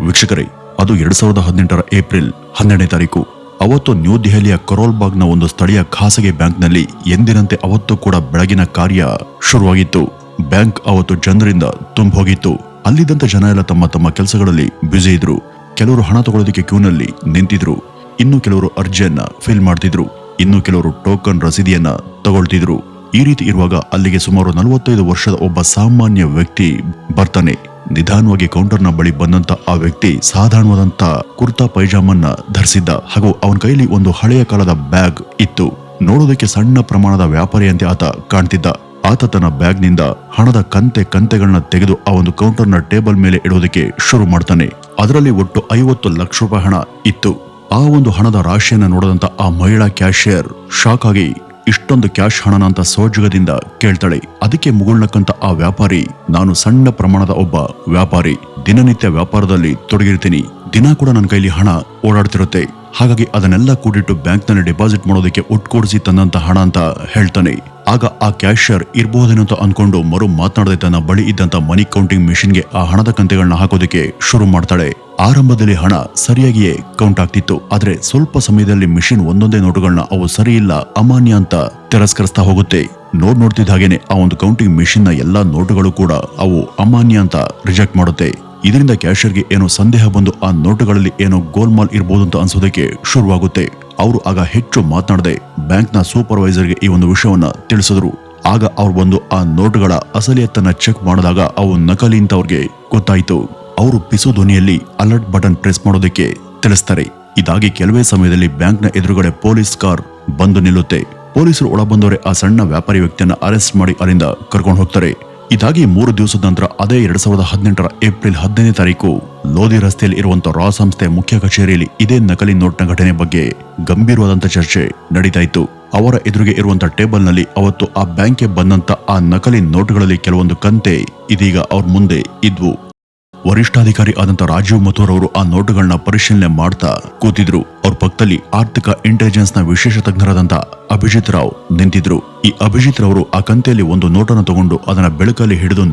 ವೀಕ್ಷಕರೇ, ಅದು 2018 ಏಪ್ರಿಲ್ 12ನೇ ತಾರೀಕು. ಅವತ್ತು ನ್ಯೂ ದೆಹಲಿಯ ಕರೋಲ್ಬಾಗ್ನ ಒಂದು ಸ್ಥಳೀಯ ಖಾಸಗಿ ಬ್ಯಾಂಕ್ನಲ್ಲಿ ಎಂದಿನಂತೆ ಅವತ್ತು ಕೂಡ ಬೆಳಗಿನ ಕಾರ್ಯ ಶುರುವಾಗಿತ್ತು. ಬ್ಯಾಂಕ್ ಅವತ್ತು ಜನರಿಂದ ತುಂಬೋಗಿತ್ತು. ಅಲ್ಲಿದ್ದಂತ ಜನ ಎಲ್ಲ ತಮ್ಮ ತಮ್ಮ ಕೆಲಸಗಳಲ್ಲಿ ಬ್ಯುಸಿ ಇದ್ರು. ಕೆಲವರು ಹಣ ತಗೊಳ್ಳೋದಕ್ಕೆ ಕ್ಯೂನಲ್ಲಿ ನಿಂತಿದ್ರು. ಇನ್ನು ಕೆಲವರು ಅರ್ಜಿಯನ್ನ ಫಿಲ್ ಮಾಡ್ತಿದ್ರು. ಇನ್ನು ಕೆಲವರು ಟೋಕನ್ ರಸೀದಿಯನ್ನ ತಗೊಳ್ತಿದ್ರು. ಈ ರೀತಿ ಇರುವಾಗ ಅಲ್ಲಿಗೆ ಸುಮಾರು 45 ವರ್ಷದ ಒಬ್ಬ ಸಾಮಾನ್ಯ ವ್ಯಕ್ತಿ ಬರ್ತಾನೆ. ನಿಧಾನವಾಗಿ ಕೌಂಟರ್ನ ಬಳಿ ಬಂದಂತ ಆ ವ್ಯಕ್ತಿ ಸಾಧಾರಣವಾದಂತ ಕುರ್ತಾ ಪೈಜಾಮನ್ನ ಧರಿಸಿದ್ದ ಹಾಗೂ ಅವನ ಕೈಲಿ ಒಂದು ಹಳೆಯ ಕಾಲದ ಬ್ಯಾಗ್ ಇತ್ತು. ನೋಡೋದಕ್ಕೆ ಸಣ್ಣ ಪ್ರಮಾಣದ ವ್ಯಾಪಾರಿಯಂತೆ ಆತ ಕಾಣ್ತಿದ್ದ. ಆತ ತನ್ನ ಬ್ಯಾಗ್ನಿಂದ ಹಣದ ಕಂತೆಗಳನ್ನ ತೆಗೆದು ಆ ಒಂದು ಕೌಂಟರ್ನ ಟೇಬಲ್ ಮೇಲೆ ಇಡೋದಕ್ಕೆ ಶುರು ಮಾಡ್ತಾನೆ. ಅದರಲ್ಲಿ ಒಟ್ಟು 50 ಲಕ್ಷ ರೂಪಾಯಿ ಹಣ ಇತ್ತು. ಆ ಒಂದು ಹಣದ ರಾಶಿಯನ್ನ ನೋಡದಂತ ಆ ಮಹಿಳಾ ಕ್ಯಾಶಿಯರ್ ಶಾಕ್ ಆಗಿ ಇಷ್ಟೊಂದು ಕ್ಯಾಶ್ ಹಣನ ಅಂತ ಸೋಜಗದಿಂದ ಕೇಳ್ತಾಳೆ. ಅದಕ್ಕೆ ಮುಗುಳ್ನಕ್ಕಂತ ಆ ವ್ಯಾಪಾರಿ, ನಾನು ಸಣ್ಣ ಪ್ರಮಾಣದ ಒಬ್ಬ ವ್ಯಾಪಾರಿ, ದಿನನಿತ್ಯ ವ್ಯಾಪಾರದಲ್ಲಿ ತೊಡಗಿರ್ತೀನಿ, ದಿನ ಕೂಡ ನನ್ನ ಕೈಲಿ ಹಣ ಓಡಾಡ್ತಿರುತ್ತೆ, ಹಾಗಾಗಿ ಅದನ್ನೆಲ್ಲ ಕೂಡಿಟ್ಟು ಬ್ಯಾಂಕ್ನಲ್ಲಿ ಡೆಪಾಸಿಟ್ ಮಾಡೋದಕ್ಕೆ ಒಟ್ಕೊಡಿಸಿ ತಂದಂತ ಹಣ ಅಂತ ಹೇಳ್ತಾನೆ. ಆಗ ಆ ಕ್ಯಾಶಿಯರ್ ಇರ್ಬಹುದೇನಂತ ಅನ್ಕೊಂಡು ಮರು ಮಾತನಾಡದೆ ತನ್ನ ಬಳಿ ಇದ್ದಂತ ಮನಿ ಕೌಂಟಿಂಗ್ ಮಿಷಿನ್ಗೆ ಆ ಹಣದ ಕಂತೆಗಳನ್ನ ಹಾಕೋದಕ್ಕೆ ಶುರು ಮಾಡ್ತಾಳೆ. ಆರಂಭದಲ್ಲಿ ಹಣ ಸರಿಯಾಗಿಯೇ ಕೌಂಟ್ ಆಗ್ತಿತ್ತು. ಆದ್ರೆ ಸ್ವಲ್ಪ ಸಮಯದಲ್ಲಿ ಮಿಷಿನ್ ಒಂದೊಂದೇ ನೋಟುಗಳನ್ನ ಅವು ಸರಿ ಇಲ್ಲ, ಅಮಾನ್ಯ ಅಂತ ತಿರಸ್ಕರಿಸ್ತಾ ಹೋಗುತ್ತೆ. ನೋಡ್ತಿದ್ದ ಹಾಗೇನೆ ಆ ಒಂದು ಕೌಂಟಿಂಗ್ ಮಿಷಿನ್ ನ ಎಲ್ಲಾ ನೋಟುಗಳು ಕೂಡ ಅವು ಅಮಾನ್ಯ ಅಂತ ರಿಜೆಕ್ಟ್ ಮಾಡುತ್ತೆ. ಇದರಿಂದ ಕ್ಯಾಶಿಯರ್ಗೆ ಏನೋ ಸಂದೇಹ ಬಂದು ಆ ನೋಟುಗಳಲ್ಲಿ ಏನೋ ಗೋಲ್ಮಾಲ್ ಇರಬಹುದು ಅಂತ ಅನ್ಸೋದಕ್ಕೆ ಶುರುವಾಗುತ್ತೆ. ಅವರು ಆಗ ಹೆಚ್ಚು ಮಾತನಾಡದೆ ಬ್ಯಾಂಕ್ನ ಸೂಪರ್ವೈಸರ್ಗೆ ಈ ಒಂದು ವಿಷಯವನ್ನ ತಿಳಿಸಿದ್ರು. ಆಗ ಅವ್ರು ಬಂದು ಆ ನೋಟುಗಳ ಅಸಲಿಯತ್ತನ್ನ ಚೆಕ್ ಮಾಡಿದಾಗ ಅವು ನಕಲಿ ಅಂತ ಅವ್ರಿಗೆ ಗೊತ್ತಾಯ್ತು. ಅವರು ಪಿಸು ಧ್ವನಿಯಲ್ಲಿ ಅಲರ್ಟ್ ಬಟನ್ ಪ್ರೆಸ್ ಮಾಡೋದಕ್ಕೆ ತಿಳಿಸ್ತಾರೆ. ಇದಾಗಿ ಕೆಲವೇ ಸಮಯದಲ್ಲಿ ಬ್ಯಾಂಕ್ನ ಎದುರುಗಡೆ ಪೊಲೀಸ್ ಕಾರ್ ಬಂದು ನಿಲ್ಲುತ್ತೆ. ಪೊಲೀಸರು ಒಳ ಬಂದವರೇ ಆ ಸಣ್ಣ ವ್ಯಾಪಾರಿ ವ್ಯಕ್ತಿಯನ್ನ ಅರೆಸ್ಟ್ ಮಾಡಿ ಅಲ್ಲಿಂದ ಕರ್ಕೊಂಡು ಹೋಗ್ತಾರೆ. ಇದಾಗಿ 3 ದಿವಸದ ನಂತರ ಅದೇ 2018 ಏಪ್ರಿಲ್ 15ನೇ ತಾರೀಕು ಲೋಧಿ ರಸ್ತೆಯಲ್ಲಿ ಇರುವಂತಹ ರಾ ಸಂಸ್ಥೆ ಮುಖ್ಯ ಕಚೇರಿಯಲ್ಲಿ ಇದೇ ನಕಲಿ ನೋಟ್ನ ಘಟನೆ ಬಗ್ಗೆ ಗಂಭೀರವಾದಂತ ಚರ್ಚೆ ನಡೀತಾ ಇತ್ತು. ಅವರ ಎದುರಿಗೆ ಇರುವಂತಹ ಟೇಬಲ್ ನಲ್ಲಿ ಅವತ್ತು ಆ ಬ್ಯಾಂಕ್ಗೆ ಬಂದಂತ ಆ ನಕಲಿ ನೋಟ್ಗಳಲ್ಲಿ ಕೆಲವೊಂದು ಕಂತೆ ಇದೀಗ ಅವ್ರ ಮುಂದೆ ಇದ್ವು. ವರಿಷ್ಠಾಧಿಕಾರಿ ಆದಂತ ರಾಜೀವ್ ಮಥುರ್ ಅವರು ಆ ನೋಟುಗಳನ್ನ ಪರಿಶೀಲನೆ ಮಾಡ್ತಾ ಕೂತಿದ್ರು. ಅವ್ರ ಪಕ್ಕದಲ್ಲಿ ಆರ್ಥಿಕ ಇಂಟೆಲಿಜೆನ್ಸ್ ನ ವಿಶೇಷ ತಜ್ಞರಾದಂತ ಅಭಿಜಿತ್ ರಾವ್ ನಿಂತಿದ್ರು. ಈ ಅಭಿಜಿತ್ ರವರು ಆ ಕಂತೆಯಲ್ಲಿ ಒಂದು ನೋಟನ್ನು ತಗೊಂಡು ಅದನ್ನ ಬೆಳಕಲ್ಲಿ ಹಿಡಿದು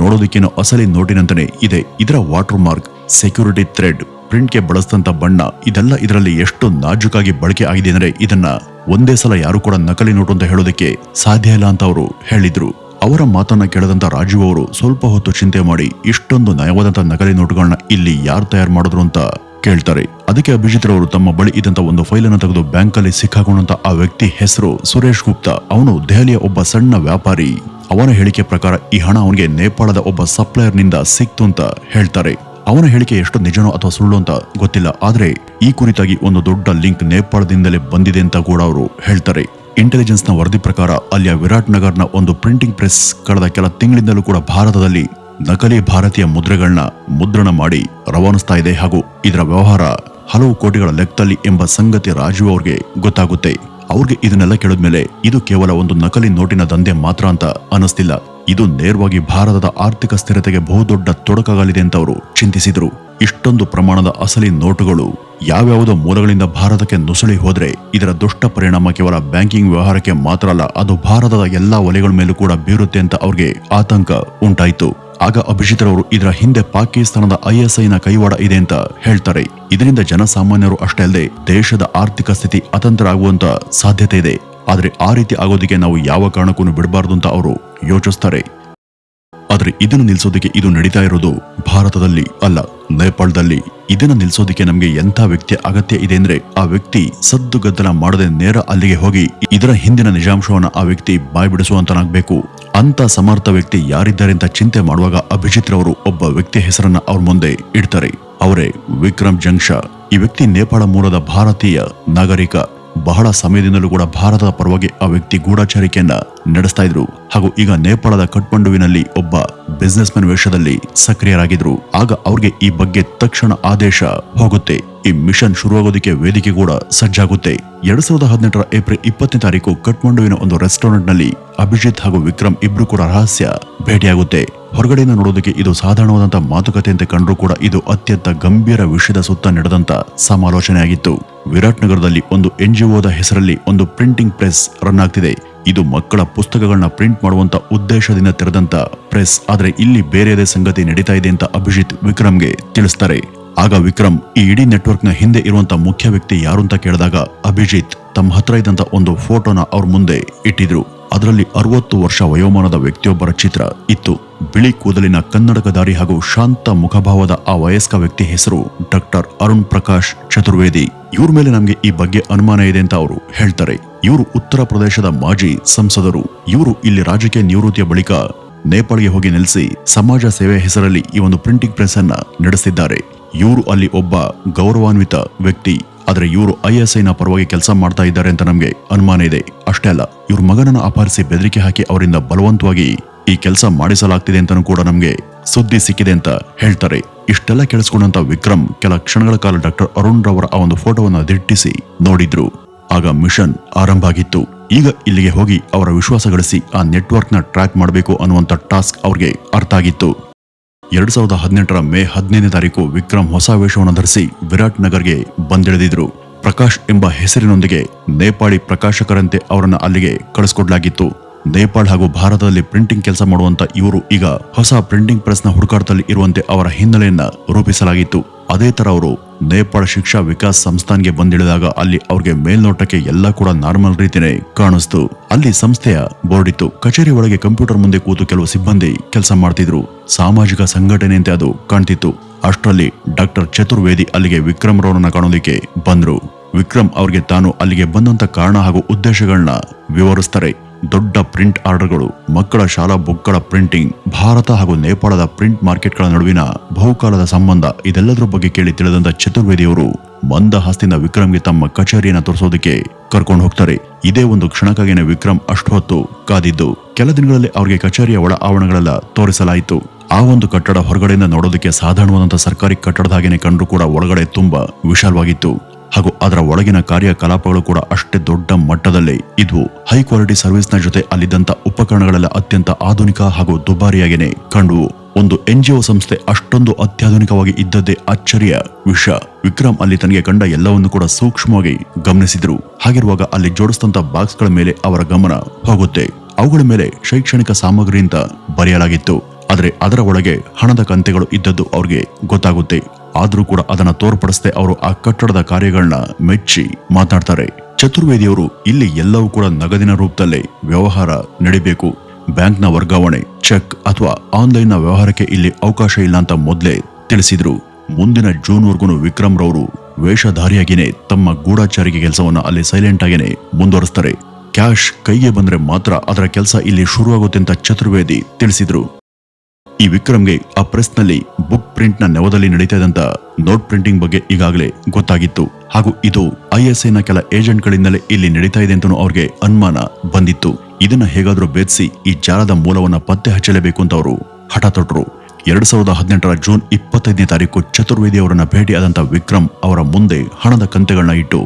ನೋಡೋದಕ್ಕೇನೋ ಅಸಲಿ ನೋಟಿನಂತಾನೆ ಇದೆ. ಇದರ ವಾಟರ್ ಮಾರ್ಕ್, ಸೆಕ್ಯೂರಿಟಿ ಥ್ರೆಡ್, ಪ್ರಿಂಟ್ಗೆ ಬಳಸಿದಂತ ಬಣ್ಣ, ಇದೆಲ್ಲ ಇದರಲ್ಲಿ ಎಷ್ಟು ನಾಜೂಕಾಗಿ ಬಳಕೆ ಆಗಿದೆ ಅಂದ್ರೆ ಇದನ್ನ ಒಂದೇ ಸಲ ಯಾರು ಕೂಡ ನಕಲಿ ನೋಟು ಅಂತ ಹೇಳೋದಕ್ಕೆ ಸಾಧ್ಯ ಇಲ್ಲ ಅಂತ ಅವರು ಹೇಳಿದ್ರು. ಅವರ ಮಾತನ್ನ ಕೇಳದಂತ ರಾಜೀವ್ ಅವರು ಸ್ವಲ್ಪ ಹೊತ್ತು ಚಿಂತೆ ಮಾಡಿ ಇಷ್ಟೊಂದು ನಯವಾದಂತ ನಕಲಿ ನೋಟುಗಳನ್ನ ಇಲ್ಲಿ ಯಾರು ತಯಾರು ಮಾಡಿದ್ರು ಅಂತ ಕೇಳ್ತಾರೆ. ಅದಕ್ಕೆ ಅಭಿಜಿತ್ ರವರು ತಮ್ಮ ಬಳಿ ಇದ್ದಂತ ಒಂದು ಫೈಲ್ ಅನ್ನು ತೆಗೆದು ಬ್ಯಾಂಕ್ ಅಲ್ಲಿ ಸಿಕ್ಕಾಕೊಂಡಂತ ಆ ವ್ಯಕ್ತಿ ಹೆಸರು ಸುರೇಶ್ ಗುಪ್ತಾ. ಅವನು ದೆಹಲಿಯ ಒಬ್ಬ ಸಣ್ಣ ವ್ಯಾಪಾರಿ. ಅವನ ಹೇಳಿಕೆ ಪ್ರಕಾರ ಈ ಹಣ ಅವನಿಗೆ ನೇಪಾಳದ ಒಬ್ಬ ಸಪ್ಲೈಯರ್ ನಿಂದ ಸಿಕ್ತು ಅಂತ ಹೇಳ್ತಾರೆ. ಅವನ ಹೇಳಿಕೆ ಎಷ್ಟು ನಿಜನೋ ಅಥವಾ ಸುಳ್ಳು ಅಂತ ಗೊತ್ತಿಲ್ಲ, ಆದ್ರೆ ಈ ಕುರಿತಾಗಿ ಒಂದು ದೊಡ್ಡ ಲಿಂಕ್ ನೇಪಾಳದಿಂದಲೇ ಬಂದಿದೆ ಅಂತ ಕೂಡ ಅವರು ಹೇಳ್ತಾರೆ. ಇಂಟೆಲಿಜೆನ್ಸ್ ನ ವರದಿ ಪ್ರಕಾರ ಅಲ್ಲಿಯ ವಿರಾಟ್ ನಗರ್ನ ಒಂದು ಪ್ರಿಂಟಿಂಗ್ ಪ್ರೆಸ್ ಕಳೆದ ಕೆಲ ತಿಂಗಳಿಂದಲೂ ಕೂಡ ಭಾರತದಲ್ಲಿ ನಕಲಿ ಭಾರತೀಯ ಮುದ್ರೆಗಳನ್ನ ಮುದ್ರಣ ಮಾಡಿ ರವಾನಿಸ್ತಾ ಇದೆ ಹಾಗೂ ಇದರ ವ್ಯವಹಾರ ಹಲವು ಕೋಟಿಗಳ ಲೆಕ್ಕದಲ್ಲಿ ಎಂಬ ಸಂಗತಿ ರಾಜೀವ್ ಅವ್ರಿಗೆ ಗೊತ್ತಾಗುತ್ತೆ. ಅವ್ರಿಗೆ ಇದನ್ನೆಲ್ಲ ಕೇಳಿದ್ಮೇಲೆ ಇದು ಕೇವಲ ಒಂದು ನಕಲಿ ನೋಟಿನ ದಂಧೆ ಮಾತ್ರ ಅಂತ ಅನಿಸ್ತಿಲ್ಲ, ಇದು ನೇರವಾಗಿ ಭಾರತದ ಆರ್ಥಿಕ ಸ್ಥಿರತೆಗೆ ಬಹುದೊಡ್ಡ ತೊಡಕಾಗಲಿದೆ ಅಂತ ಅವರು ಚಿಂತಿಸಿದ್ರು. ಇಷ್ಟೊಂದು ಪ್ರಮಾಣದ ಅಸಲಿ ನೋಟುಗಳು ಯಾವ್ಯಾವುದೋ ಮೂಲಗಳಿಂದ ಭಾರತಕ್ಕೆ ನುಸುಳಿ ಹೋದ್ರೆ ಇದರ ದುಷ್ಟ ಪರಿಣಾಮ ಕೇವಲ ಬ್ಯಾಂಕಿಂಗ್ ವ್ಯವಹಾರಕ್ಕೆ ಮಾತ್ರ ಅಲ್ಲ, ಅದು ಭಾರತದ ಎಲ್ಲಾ ವಲಯಗಳ ಮೇಲೂ ಕೂಡ ಬೀರುತ್ತೆ ಅಂತ ಅವ್ರಿಗೆ ಆತಂಕ ಉಂಟಾಯಿತು. ಆಗ ಅಭಿಜಿತ್ ರವರು ಇದರ ಹಿಂದೆ ಪಾಕಿಸ್ತಾನದ ISI ನ ಕೈವಾಡ ಇದೆ ಅಂತ ಹೇಳ್ತಾರೆ. ಇದರಿಂದ ಜನಸಾಮಾನ್ಯರು ಅಷ್ಟೇ ಅಲ್ಲದೆ ದೇಶದ ಆರ್ಥಿಕ ಸ್ಥಿತಿ ಅತಂತ್ರ ಆಗುವಂತ ಸಾಧ್ಯತೆ ಇದೆ. ಆದ್ರೆ ಆ ರೀತಿ ಆಗೋದಕ್ಕೆ ನಾವು ಯಾವ ಕಾರಣಕ್ಕೂ ಬಿಡಬಾರದು ಅಂತ ಅವರು ಯೋಚಿಸ್ತಾರೆ. ಆದ್ರೆ ಇದನ್ನು ನಿಲ್ಸೋದಕ್ಕೆ ಇದು ನಡೀತಾ ಇರೋದು ಭಾರತದಲ್ಲಿ ಅಲ್ಲ, ನೇಪಾಳದಲ್ಲಿ. ಇದನ್ನ ನಿಲ್ಸೋದಕ್ಕೆ ನಮ್ಗೆ ಎಂಥ ವ್ಯಕ್ತಿಯ ಅಗತ್ಯ ಇದೆ ಅಂದ್ರೆ ಆ ವ್ಯಕ್ತಿ ಸದ್ದು ಗದ್ದಲ ಮಾಡದೆ ನೇರ ಅಲ್ಲಿಗೆ ಹೋಗಿ ಇದರ ಹಿಂದಿನ ನಿಜಾಂಶವನ್ನ ಆ ವ್ಯಕ್ತಿ ಬಾಯ್ ಬಿಡಿಸುವಂತನಾಗ್ಬೇಕು. ಅಂತ ಸಮರ್ಥ ವ್ಯಕ್ತಿ ಯಾರಿದ್ದಾರೆ ಅಂತ ಚಿಂತೆ ಮಾಡುವಾಗ ಅಭಿಜಿತ್ ರವರು ಒಬ್ಬ ವ್ಯಕ್ತಿಯ ಹೆಸರನ್ನ ಅವ್ರ ಮುಂದೆ ಇಡ್ತಾರೆ. ಅವರೇ ವಿಕ್ರಮ್ ಜಂಗ್ಷಾ. ಈ ವ್ಯಕ್ತಿ ನೇಪಾಳ ಮೂಲದ ಭಾರತೀಯ ನಾಗರಿಕ. ಬಹಳ ಸಮಯದಿಂದಲೂ ಕೂಡ ಭಾರತದ ಪರವಾಗಿ ಆ ವ್ಯಕ್ತಿ ಗೂಢಚಾರಿಕೆಯನ್ನ ನಡೆಸ್ತಾ ಇದ್ರು ಹಾಗೂ ಈಗ ನೇಪಾಳದ ಕಠ್ಮಂಡುವಿನಲ್ಲಿ ಒಬ್ಬ ಬಿಸ್ನೆಸ್ ಮ್ಯಾನ್ ವೇಷದಲ್ಲಿ ಸಕ್ರಿಯರಾಗಿದ್ರು. ಆಗ ಅವ್ರಿಗೆ ಈ ಬಗ್ಗೆ ತಕ್ಷಣ ಆದೇಶ ಹೋಗುತ್ತೆ. ಈ ಮಿಷನ್ ಶುರುವಾಗೋದಕ್ಕೆ ವೇದಿಕೆ ಕೂಡ ಸಜ್ಜಾಗುತ್ತೆ. 2018 ಏಪ್ರಿಲ್ 20ನೇ ತಾರೀಕು ಕಠ್ಮಂಡುವಿನ ಒಂದು ರೆಸ್ಟೋರೆಂಟ್ ನಲ್ಲಿ ಅಭಿಜಿತ್ ಹಾಗೂ ವಿಕ್ರಮ್ ಇಬ್ರು ಕೂಡ ರಹಸ್ಯ ಭೇಟಿಯಾಗುತ್ತೆ. ಹೊರಗಡೆಯಿಂದ ನೋಡೋದಕ್ಕೆ ಇದು ಸಾಧಾರಣವಾದಂತ ಮಾತುಕತೆ ಅಂತ ಕಂಡ್ರೂ ಕೂಡ ಇದು ಅತ್ಯಂತ ಗಂಭೀರ ವಿಷಯದ ಸುತ್ತ ನಡೆದಂತ ಸಮಾಲೋಚನೆ ಆಗಿತ್ತು. ವಿರಾಟ್ ನಗರದಲ್ಲಿ ಒಂದು NGOದ ಹೆಸರಲ್ಲಿ ಒಂದು ಪ್ರಿಂಟಿಂಗ್ ಪ್ರೆಸ್ ರನ್ ಆಗ್ತಿದೆ. ಇದು ಮಕ್ಕಳ ಪುಸ್ತಕಗಳನ್ನ ಪ್ರಿಂಟ್ ಮಾಡುವಂತ ಉದ್ದೇಶದಿಂದ ತೆರೆದಂತ ಪ್ರೆಸ್. ಆದ್ರೆ ಇಲ್ಲಿ ಬೇರೆಯದೇ ಸಂಗತಿ ನಡೀತಾ ಇದೆ ಅಂತ ಅಭಿಜಿತ್ ವಿಕ್ರಮ್ಗೆ ತಿಳಿಸ್ತಾರೆ. ಆಗ ವಿಕ್ರಮ್ ಈ ಇಡೀ ನೆಟ್ವರ್ಕ್ ನ ಹಿಂದೆ ಇರುವಂತ ಮುಖ್ಯ ವ್ಯಕ್ತಿ ಯಾರು ಅಂತ ಕೇಳಿದಾಗ ಅಭಿಜಿತ್ ತಮ್ಮ ಹತ್ರ ಇದ್ದಂತ ಒಂದು ಫೋಟೋನ ಅವ್ರ ಮುಂದೆ ಇಟ್ಟಿದ್ರು. ಅದರಲ್ಲಿ 60 ವರ್ಷ ವಯೋಮಾನದ ವ್ಯಕ್ತಿಯೊಬ್ಬರ ಚಿತ್ರ ಇತ್ತು. ಬಿಳಿ ಕೂದಲಿನ ಕನ್ನಡಕಧಾರಿ ಹಾಗೂ ಶಾಂತ ಮುಖಭಾವದ ಆ ವಯಸ್ಕ ವ್ಯಕ್ತಿ ಹೆಸರು ಡಾಕ್ಟರ್ ಅರುಣ್ ಪ್ರಕಾಶ್ ಚತುರ್ವೇದಿ. ಇವ್ರ ಮೇಲೆ ನಮ್ಗೆ ಈ ಬಗ್ಗೆ ಅನುಮಾನ ಇದೆ ಅಂತ ಅವರು ಹೇಳ್ತಾರೆ. ಇವರು ಉತ್ತರ ಪ್ರದೇಶದ ಮಾಜಿ ಸಂಸದರು. ಇವರು ಇಲ್ಲಿ ರಾಜಕೀಯ ನಿವೃತ್ತಿಯ ಬಳಿಕ ನೇಪಾಳ್ಗೆ ಹೋಗಿ ನೆಲೆಸಿ ಸಮಾಜ ಸೇವೆ ಹೆಸರಲ್ಲಿ ಈ ಒಂದು ಪ್ರಿಂಟಿಂಗ್ ಪ್ರೆಸ್ ಅನ್ನ ನಡೆಸಿದ್ದಾರೆ. ಇವರು ಅಲ್ಲಿ ಒಬ್ಬ ಗೌರವಾನ್ವಿತ ವ್ಯಕ್ತಿ. ಆದ್ರೆ ಇವರು ISI ನ ಪರವಾಗಿ ಕೆಲಸ ಮಾಡ್ತಾ ಇದ್ದಾರೆ ಅಂತ ನಮ್ಗೆ ಅನುಮಾನ ಇದೆ. ಅಷ್ಟೇ ಅಲ್ಲ, ಇವ್ರ ಮಗನನ್ನ ಅಪಹರಿಸಿ ಬೆದರಿಕೆ ಹಾಕಿ ಅವರಿಂದ ಬಲವಂತವಾಗಿ ಈ ಕೆಲಸ ಮಾಡಿಸಲಾಗ್ತಿದೆ ಅಂತಾನೂ ಕೂಡ ನಮ್ಗೆ ಸುದ್ದಿ ಸಿಕ್ಕಿದೆ ಅಂತ ಹೇಳ್ತಾರೆ. ಇಷ್ಟೆಲ್ಲ ಕೇಳಿಸ್ಕೊಂಡಂತ ವಿಕ್ರಮ್ ಕೆಲ ಕ್ಷಣಗಳ ಕಾಲ ಡಾಕ್ಟರ್ ಅರುಣ್ ರವರ ಆ ಒಂದು ಫೋಟೋವನ್ನ ದಿಟ್ಟಿಸಿ ನೋಡಿದ್ರು. ಆಗ ಮಿಷನ್ ಆರಂಭ ಆಗಿತ್ತು. ಈಗ ಇಲ್ಲಿಗೆ ಹೋಗಿ ಅವರ ವಿಶ್ವಾಸ ಗಳಿಸಿ ಆ ನೆಟ್ವರ್ಕ್ ನ ಟ್ರ್ಯಾಕ್ ಮಾಡಬೇಕು ಅನ್ನುವಂತ ಟಾಸ್ಕ್ ಅವ್ರಿಗೆ ಅರ್ಥ ಆಗಿತ್ತು. 2018 ಮೇ 15ನೇ ತಾರೀಕು ವಿಕ್ರಮ್ ಹೊಸ ವೇಷವನ್ನು ಧರಿಸಿ ವಿರಾಟ್ ನಗರ್ಗೆ ಬಂದಿಳಿದಿದ್ರು. ಪ್ರಕಾಶ್ ಎಂಬ ಹೆಸರಿನೊಂದಿಗೆ ನೇಪಾಳಿ ಪ್ರಕಾಶಕರಂತೆ ಅವರನ್ನ ಅಲ್ಲಿಗೆ ಕಳಿಸ್ಕೊಡ್ಲಾಗಿತ್ತು. ನೇಪಾಳ ಹಾಗೂ ಭಾರತದಲ್ಲಿ ಪ್ರಿಂಟಿಂಗ್ ಕೆಲಸ ಮಾಡುವಂತ ಇವರು ಈಗ ಹೊಸ ಪ್ರಿಂಟಿಂಗ್ ಪ್ರೆಸ್ ನ ಹುಡುಕಾಟದಲ್ಲಿ ಇರುವಂತೆ ಅವರ ಹಿನ್ನೆಲೆಯನ್ನ ರೂಪಿಸಲಾಗಿತ್ತು. ಅದೇ ತರ ಅವರು ನೇಪಾಳ ಶಿಕ್ಷಾ ವಿಕಾಸ್ ಸಂಸ್ಥಾನ್ಗೆ ಬಂದಿಳಿದಾಗ ಅಲ್ಲಿ ಅವ್ರಿಗೆ ಮೇಲ್ನೋಟಕ್ಕೆ ಎಲ್ಲ ಕೂಡ ನಾರ್ಮಲ್ ರೀತಿನೇ ಕಾಣಿಸ್ತು. ಅಲ್ಲಿ ಸಂಸ್ಥೆಯ ಬೋರ್ಡ್ ಇತ್ತು. ಕಚೇರಿ ಒಳಗೆ ಕಂಪ್ಯೂಟರ್ ಮುಂದೆ ಕೂತು ಕೆಲವು ಸಿಬ್ಬಂದಿ ಕೆಲಸ ಮಾಡ್ತಿದ್ರು. ಸಾಮಾಜಿಕ ಸಂಘಟನೆಯಂತೆ ಅದು ಕಾಣ್ತಿತ್ತು. ಅಷ್ಟರಲ್ಲಿ ಡಾಕ್ಟರ್ ಚತುರ್ವೇದಿ ಅಲ್ಲಿಗೆ ವಿಕ್ರಮ್ ರವರನ್ನ ಕಾಣೋದಿಕ್ಕೆ ಬಂದ್ರು. ವಿಕ್ರಮ್ ಅವ್ರಿಗೆ ತಾನು ಅಲ್ಲಿಗೆ ಬಂದಂತ ಕಾರಣ ಹಾಗೂ ಉದ್ದೇಶಗಳನ್ನ ವಿವರಿಸ್ತಾರೆ. ದೊಡ್ಡ ಪ್ರಿಂಟ್ ಆರ್ಡರ್ಗಳು, ಮಕ್ಕಳ ಶಾಲಾ ಬುಕ್ಗಳ ಪ್ರಿಂಟಿಂಗ್, ಭಾರತ ಹಾಗೂ ನೇಪಾಳದ ಪ್ರಿಂಟ್ ಮಾರ್ಕೆಟ್ಗಳ ನಡುವಿನ ಬಹುಕಾಲದ ಸಂಬಂಧ, ಇದೆಲ್ಲದರ ಬಗ್ಗೆ ಕೇಳಿ ತಿಳಿದಂತ ಚತುರ್ವೇದಿಯವರು ಮಂದಹಾಸ್ತಿಯಿಂದ ವಿಕ್ರಮ್ಗೆ ತಮ್ಮ ಕಚೇರಿಯನ್ನ ತೋರಿಸೋದಕ್ಕೆ ಕರ್ಕೊಂಡು ಹೋಗ್ತಾರೆ. ಇದೇ ಒಂದು ಕ್ಷಣಕ್ಕಾಗಿನೇ ವಿಕ್ರಮ್ ಅಷ್ಟು ಹೊತ್ತು ಕಾದಿದ್ದು. ಕೆಲ ದಿನಗಳಲ್ಲಿ ಅವ್ರಿಗೆ ಕಚೇರಿಯ ಒಳ ಆವರಣಗಳೆಲ್ಲ ತೋರಿಸಲಾಯಿತು. ಆ ಒಂದು ಕಟ್ಟಡ ಹೊರಗಡೆಯಿಂದ ನೋಡೋದಕ್ಕೆ ಸಾಧಾರಣವಾದಂತಹ ಸರ್ಕಾರಿ ಕಟ್ಟಡದ ಹಾಗೇನೆ ಕಂಡ್ರು ಕೂಡ ಒಳಗಡೆ ತುಂಬಾ ವಿಶಾಲವಾಗಿತ್ತು. ಹಾಗೂ ಅದರ ಒಳಗಿನ ಕಾರ್ಯಕಲಾಪಗಳು ಕೂಡ ಅಷ್ಟೇ ದೊಡ್ಡ ಮಟ್ಟದಲ್ಲಿ ಇದ್ವು. ಹೈ ಕ್ವಾಲಿಟಿ ಸರ್ವಿಸ್ ನ ಜೊತೆ ಅಲ್ಲಿದ್ದಂತ ಉಪಕರಣಗಳೆಲ್ಲ ಅತ್ಯಂತ ಆಧುನಿಕ ಹಾಗೂ ದುಬಾರಿಯಾಗೇನೆ ಕಂಡುವು. ಒಂದು NGO ಸಂಸ್ಥೆ ಅಷ್ಟೊಂದು ಅತ್ಯಾಧುನಿಕವಾಗಿ ಇದ್ದದ್ದೇ ಅಚ್ಚರಿಯ ವಿಷಯ. ವಿಕ್ರಮ್ ಅಲ್ಲಿ ತನಗೆ ಕಂಡ ಎಲ್ಲವನ್ನು ಕೂಡ ಸೂಕ್ಷ್ಮವಾಗಿ ಗಮನಿಸಿದ್ರು. ಹಾಗಿರುವಾಗ ಅಲ್ಲಿ ಜೋಡಿಸಿದಂತ ಬಾಕ್ಸ್ ಗಳ ಮೇಲೆ ಅವರ ಗಮನ ಹೋಗುತ್ತೆ. ಅವುಗಳ ಮೇಲೆ ಶೈಕ್ಷಣಿಕ ಸಾಮಗ್ರಿ ಅಂತ ಬರೆಯಲಾಗಿತ್ತು. ಆದ್ರೆ ಅದರ ಒಳಗೆ ಹಣದ ಕಂತೆಗಳು ಇದ್ದದ್ದು ಅವ್ರಿಗೆ ಗೊತ್ತಾಗುತ್ತೆ. ಆದ್ರೂ ಕೂಡ ಅದನ್ನ ತೋರ್ಪಡಿಸದೆ ಅವರು ಆ ಕಟ್ಟಡದ ಕಾರ್ಯಗಳನ್ನ ಮೆಚ್ಚಿ ಮಾತನಾಡ್ತಾರೆ. ಚತುರ್ವೇದಿಯವರು ಇಲ್ಲಿ ಎಲ್ಲವೂ ಕೂಡ ನಗದಿನ ರೂಪದಲ್ಲೇ ವ್ಯವಹಾರ ನಡಿಬೇಕು. ಬ್ಯಾಂಕ್ನ ವರ್ಗಾವಣೆ, ಚೆಕ್ ಅಥವಾ ಆನ್ಲೈನ್ ನ ವ್ಯವಹಾರಕ್ಕೆ ಇಲ್ಲಿ ಅವಕಾಶ ಇಲ್ಲ ಅಂತ ಮೊದಲೇ ತಿಳಿಸಿದ್ರು. ಮುಂದಿನ ಜೂನ್ ವರ್ಗು ವಿಕ್ರಮ್ ರವರು ವೇಷಧಾರಿಯಾಗಿನೇ ತಮ್ಮ ಗೂಢಚಾರಿಕೆ ಕೆಲಸವನ್ನ ಅಲ್ಲಿ ಸೈಲೆಂಟ್ ಆಗೇನೆ ಮುಂದುವರಿಸ್ತಾರೆ. ಕ್ಯಾಶ್ ಕೈಗೆ ಬಂದ್ರೆ ಮಾತ್ರ ಅದರ ಕೆಲಸ ಇಲ್ಲಿ ಶುರುವಾಗುತ್ತೆ ಅಂತ ಚತುರ್ವೇದಿ ತಿಳಿಸಿದ್ರು. ಈ ವಿಕ್ರಮ್ಗೆ ಆ ಪ್ರೆಸ್ ನಲ್ಲಿ ಬುಕ್ ಪ್ರಿಂಟ್ ನ ನೆವದಲ್ಲಿ ನಡೀತಾ ಇದ್ದಂತ ನೋಟ್ ಪ್ರಿಂಟಿಂಗ್ ಬಗ್ಗೆ ಈಗಾಗಲೇ ಗೊತ್ತಾಗಿತ್ತು. ಹಾಗೂ ಇದು ISI ನ ಕೆಲ ಏಜೆಂಟ್ ಗಳಿಂದಲೇ ಇಲ್ಲಿ ನಡೀತಾ ಇದೆ ಅಂತ ಅವ್ರಿಗೆ ಅನುಮಾನ ಬಂದಿತ್ತು. ಇದನ್ನ ಹೇಗಾದ್ರೂ ಭೇದಿಸಿ ಈ ಜಾಲದ ಮೂಲವನ್ನ ಪತ್ತೆ ಹಚ್ಚಲೇಬೇಕು ಅಂತ ಅವರು ಹಠ ತೊಟ್ರು. 2018 ಜೂನ್ 25ನೇ ತಾರೀಕು ಚತುರ್ವೇದಿ ಅವರನ್ನ ಭೇಟಿಯಾದಂತ ವಿಕ್ರಮ್ ಅವರ ಮುಂದೆ ಹಣದ ಕಂತೆಗಳನ್ನ ಇಟ್ಟು,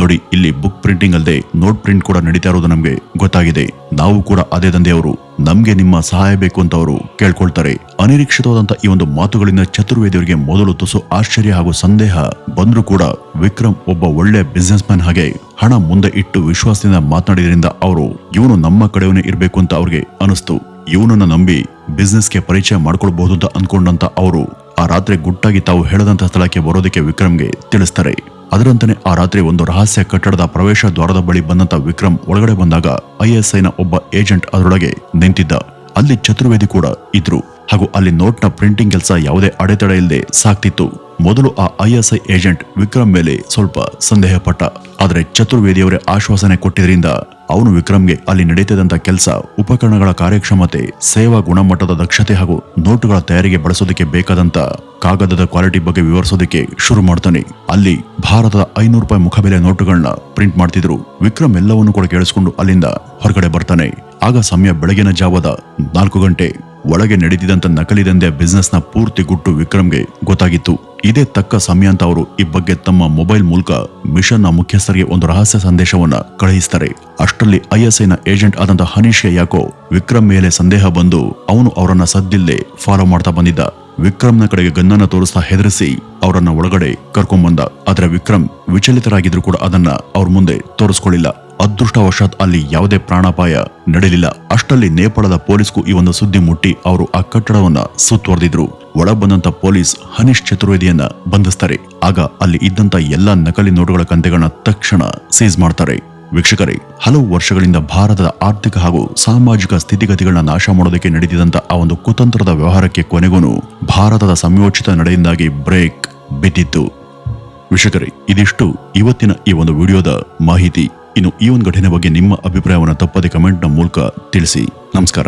ನೋಡಿ, ಇಲ್ಲಿ ಬುಕ್ ಪ್ರಿಂಟಿಂಗ್ ಅಲ್ಲದೆ ನೋಟ್ ಪ್ರಿಂಟ್ ಕೂಡ ನಡೀತಾ ಇರೋದು ನಮ್ಗೆ ಗೊತ್ತಾಗಿದೆ. ನಾವು ಕೂಡ ಅದೇ ದಂಧೆಯವರು, ನಮ್ಗೆ ನಿಮ್ಮ ಸಹಾಯ ಬೇಕು ಅಂತ ಅವರು ಕೇಳ್ಕೊಳ್ತಾರೆ. ಅನಿರೀಕ್ಷಿತವಾದಂತ ಈ ಒಂದು ಮಾತುಗಳಿಂದ ಚತುರ್ವೇದಿಯವರಿಗೆ ಮೊದಲು ತುಸು ಆಶ್ಚರ್ಯ ಹಾಗೂ ಸಂದೇಹ ಬಂದ್ರೂ ಕೂಡ ವಿಕ್ರಮ್ ಒಬ್ಬ ಒಳ್ಳೆ ಬಿಸ್ನೆಸ್ ಮ್ಯಾನ್ ಹಾಗೆ ಹಣ ಮುಂದೆ ಇಟ್ಟು ವಿಶ್ವಾಸದಿಂದ ಮಾತನಾಡಿದ್ರಿಂದ ಅವರು ಇವನು ನಮ್ಮ ಕಡೆಯವನೇ ಇರ್ಬೇಕು ಅಂತ ಅವ್ರಿಗೆ ಅನಿಸ್ತು. ಇವನನ್ನ ನಂಬಿ ಬಿಸ್ನೆಸ್ಗೆ ಪರಿಚಯ ಮಾಡ್ಕೊಳ್ಬಹುದು ಅಂತ ಅನ್ಕೊಂಡಂತ ಅವರು ಆ ರಾತ್ರಿ ಗುಟ್ಟಾಗಿ ತಾವು ಹೇಳದಂತ ಸ್ಥಳಕ್ಕೆ ಬರೋದಕ್ಕೆ ವಿಕ್ರಮ್ಗೆ ತಿಳಿಸ್ತಾರೆ. ಅದರಂತಾನೆ ಆ ರಾತ್ರಿ ಒಂದು ರಹಸ್ಯ ಕಟ್ಟಡದ ಪ್ರವೇಶ ದ್ವಾರದ ಬಳಿ ಬಂದಂತ ವಿಕ್ರಮ್ ಒಳಗಡೆ ಬಂದಾಗ ISI ನ ಒಬ್ಬ ಏಜೆಂಟ್ ಅದರೊಳಗೆ ನಿಂತಿದ್ದ. ಅಲ್ಲಿ ಚತುರ್ವೇದಿ ಕೂಡ ಇದ್ರು. ಹಾಗೂ ಅಲ್ಲಿ ನೋಟ್ನ ಪ್ರಿಂಟಿಂಗ್ ಕೆಲಸ ಯಾವುದೇ ಅಡೆತಡೆ ಇಲ್ಲದೆ ಸಾಕ್ತಿತ್ತು. ಮೊದಲು ಆ ISI ಏಜೆಂಟ್ ವಿಕ್ರಮ್ ಮೇಲೆ ಸ್ವಲ್ಪ ಸಂದೇಹ ಪಟ್ಟ. ಆದ್ರೆ ಚತುರ್ವೇದಿಯವರೇ ಆಶ್ವಾಸನೆ ಕೊಟ್ಟಿದ್ರಿಂದ ಅವನು ವಿಕ್ರಮ್ಗೆ ಅಲ್ಲಿ ನಡೀತಿದ್ದಂತ ಕೆಲಸ, ಉಪಕರಣಗಳ ಕಾರ್ಯಕ್ಷಮತೆ, ಸೇವಾ ಗುಣಮಟ್ಟದ ದಕ್ಷತೆ ಹಾಗೂ ನೋಟುಗಳ ತಯಾರಿಗೆ ಬಳಸೋದಕ್ಕೆ ಬೇಕಾದಂತ ಕಾಗದದ ಕ್ವಾಲಿಟಿ ಬಗ್ಗೆ ವಿವರಿಸೋದಕ್ಕೆ ಶುರು ಮಾಡ್ತಾನೆ. ಅಲ್ಲಿ ಭಾರತದ 500 ರೂಪಾಯಿ ಮುಖಬೆಲೆ ನೋಟುಗಳನ್ನ ಪ್ರಿಂಟ್ ಮಾಡ್ತಿದ್ರು. ವಿಕ್ರಮ್ ಎಲ್ಲವನ್ನು ಕೂಡ ಕೇಳಿಸ್ಕೊಂಡು ಅಲ್ಲಿಂದ ಹೊರಗಡೆ ಬರ್ತಾನೆ. ಆಗ ಸಮಯ ಬೆಳಗಿನ ಜಾವದ 4 ಗಂಟೆ. ಒಳಗೆ ನಡೆದಿದ್ದಂತ ನಕಲಿ ದಂಧೆ ಬಿಸ್ನೆಸ್ ನ ಪೂರ್ತಿ ಗುಟ್ಟು ವಿಕ್ರಮ್ಗೆ ಗೊತ್ತಾಗಿತ್ತು. ಇದೇ ತಕ್ಕ ಸಮಯ ಅಂತ ಅವರು ಈ ಬಗ್ಗೆ ತಮ್ಮ ಮೊಬೈಲ್ ಮೂಲಕ ಮಿಷನ್ ನ ಮುಖ್ಯಸ್ಥರಿಗೆ ಒಂದು ರಹಸ್ಯ ಸಂದೇಶವನ್ನ ಕಳುಹಿಸ್ತಾರೆ. ಅಷ್ಟರಲ್ಲಿ ISI ನ ಏಜೆಂಟ್ ಆದಂತ ಹನೀಶ್ಗೆ ಯಾಕೋ ವಿಕ್ರಮ್ ಮೇಲೆ ಸಂದೇಹ ಬಂದು ಅವನು ಅವರನ್ನ ಸದ್ದಿಲ್ಲದೆ ಫಾಲೋ ಮಾಡ್ತಾ ಬಂದಿದ್ದ. ವಿಕ್ರಮ್ನ ಕಡೆಗೆ ಗನ್ನನ್ನ ತೋರಿಸ್ತಾ ಹೆದರಿಸಿ ಅವರನ್ನ ಒಳಗಡೆ ಕರ್ಕೊಂಡ್ಬಂದ. ಆದ್ರೆ ವಿಕ್ರಮ್ ವಿಚಲಿತರಾಗಿದ್ರು ಕೂಡ ಅದನ್ನ ಅವ್ರ ಮುಂದೆ ತೋರಿಸ್ಕೊಳ್ಳಿಲ್ಲ. ಅದೃಷ್ಟವಶಾತ್ ಅಲ್ಲಿ ಯಾವುದೇ ಪ್ರಾಣಾಪಾಯ ನಡೆಯಲಿಲ್ಲ. ಅಷ್ಟರಲ್ಲಿ ನೇಪಾಳದ ಪೊಲೀಸ್ಗೂ ಈ ಒಂದು ಸುದ್ದಿ ಮುಟ್ಟಿ ಅವರು ಆ ಕಟ್ಟಡವನ್ನ ಸುತ್ತುವರೆದಿದ್ರು. ಒಳ ಬಂದಂತ ಪೊಲೀಸ್ ಹನೀಶ್ ಚತುರ್ವೇದಿಯನ್ನ ಬಂಧಿಸ್ತಾರೆ. ಆಗ ಅಲ್ಲಿ ಇದ್ದಂತ ಎಲ್ಲಾ ನಕಲಿ ನೋಟುಗಳ ಕಂತೆಗಳನ್ನ ತಕ್ಷಣ ಸೀಸ್ ಮಾಡ್ತಾರೆ. ವೀಕ್ಷಕರೇ, ಹಲವು ವರ್ಷಗಳಿಂದ ಭಾರತದ ಆರ್ಥಿಕ ಹಾಗೂ ಸಾಮಾಜಿಕ ಸ್ಥಿತಿಗತಿಗಳನ್ನ ನಾಶ ಮಾಡೋದಕ್ಕೆ ನಡೆದಿದ್ದಂತ ಆ ಒಂದು ಕುತಂತ್ರದ ವ್ಯವಹಾರಕ್ಕೆ ಕೊನೆಗೂ ಭಾರತದ ಸಂಯೋಚಿತ ನಡೆಯಿಂದಾಗಿ ಬ್ರೇಕ್ ಬಿದ್ದಿತ್ತು. ವೀಕ್ಷಕರೇ, ಇದಿಷ್ಟು ಇವತ್ತಿನ ಈ ಒಂದು ವಿಡಿಯೋದ ಮಾಹಿತಿ. ಇನ್ನು ಈ ಒಂದು ಘಟನೆ ಬಗ್ಗೆ ನಿಮ್ಮ ಅಭಿಪ್ರಾಯವನ್ನು ತಪ್ಪದೆ ಕಮೆಂಟ್ನ ಮೂಲಕ ತಿಳಿಸಿ. ನಮಸ್ಕಾರ.